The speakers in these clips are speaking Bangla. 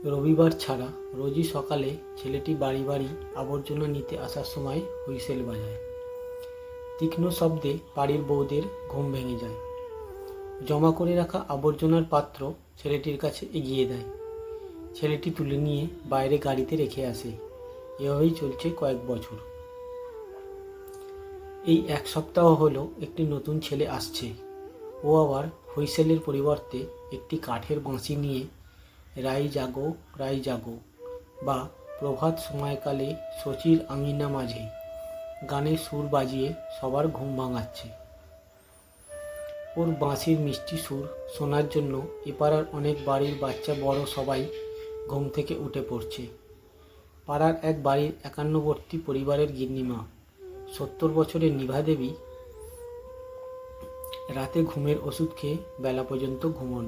রবিবার ছাড়া রোজই সকালে ছেলেটি বাড়ি বাড়ি আবর্জনা নিতে আসার সময় হুইসেল বাজায়। তীক্ষ্ণ শব্দে বাড়ির বউদের ঘুম ভেঙে যায়। জমা করে রাখা আবর্জনার পাত্র ছেলেটির কাছে এগিয়ে দেয়। ছেলেটি তুলে নিয়ে বাইরে গাড়িতে রেখে আসে। এভাবেই চলছে কয়েক বছর। এই এক সপ্তাহ হলো একটি নতুন ছেলে আসছে। ও আবার হুইসেলের পরিবর্তে একটি কাঠের বাঁশি নিয়ে রাই জাগো বা প্রভাত সময়কালে শচীর আঙিনা মাঝে গানের সুর বাজিয়ে সবার ঘুম ভাঙাচ্ছে। ওর বাঁশির মিষ্টি সুর শোনার জন্য এপাড়ার অনেক বাড়ির বাচ্চা বড় সবাই ঘুম থেকে উঠে পড়ছে। পাড়ার এক বাড়ির 51বর্তী পরিবারের গিন্নিমা 70 বছরের নিভা দেবী রাতে ঘুমের ওষুধ খেয়ে বেলা পর্যন্ত ঘুমন।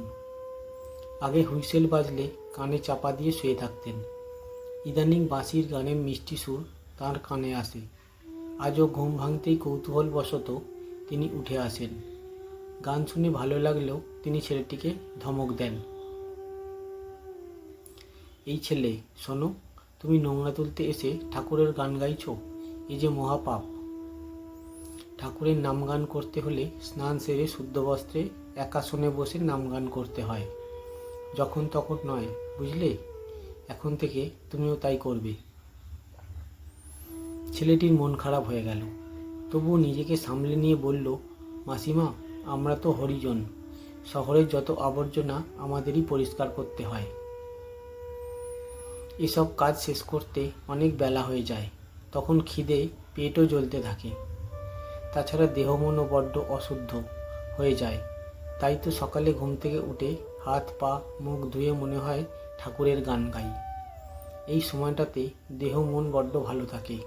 আগে হুইসেল বাজলে কানে চাপা দিয়ে শুয়ে থাকতেন। ইদানিং বাঁশির গানের মিষ্টি সুর তাঁর কানে আসে। আজও ঘুম ভাঙতেই কৌতূহলবশত তিনি উঠে আসেন। গান শুনে ভালো লাগলেও তিনি ছেলেটিকে ধমক দেন। এই ছেলে, শোনো, তুমি নোংরা তুলতে এসে ঠাকুরের গান গাইছো, এই যে মহাপাপ। ঠাকুরের নাম গান করতে হলে স্নান সেরে শুদ্ধ বস্ত্রে একাসনে বসে নাম গান করতে হয়, যখন তখন নয়, বুঝলে? এখন থেকে তুমিও তাই করবে। ছেলেটির মন খারাপ হয়ে গেল, তবুও নিজেকে সামলে নিয়ে বলল, মাসিমা, আমরা তো হরিজন, শহরের যত আবর্জনা আমাদেরই পরিষ্কার করতে হয়। এসব কাজ শেষ করতে অনেক বেলা হয়ে যায়। তখন খিদে পেটও জ্বলতে থাকে। তাছাড়া দেহ মনও বড্ড অশুদ্ধ হয়ে যায়। তাই তো সকালে ঘুম থেকে উঠে হাত পা মুখ ধুয়ে মনে হয় ঠাকুরের গান গাই। এই সময়টাতে দেহ মন বড্ড ভালো থাকে,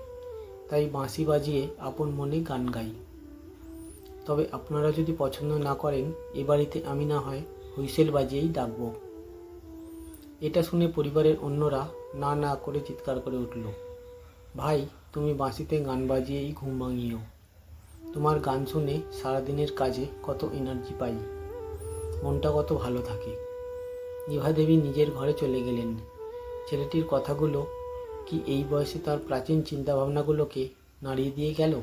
তাই বাঁশি বাজিয়ে আপন মনে গান গাই। তবে আপনারা যদি পছন্দ না করেন, এ বাড়িতে আমি না হয় হুইসেল বাজিয়েই ডাকব। এটা শুনে পরিবারের অন্যরা না না করে চিৎকার করে উঠল, ভাই, তুমি বাঁশিতে গান বাজিয়েই ঘুম ভাঙিও। তোমার গান শুনে সারাদিনের কাজে কত এনার্জি পাই, মনটা কত ভালো থাকে। নিভা দেবী নিজের ঘরে চলে গেলেন। ছেলেটির কথাগুলো কি এই বয়সে তার প্রাচীন চিন্তাভাবনাগুলোকে নাড়িয়ে দিয়ে গেল?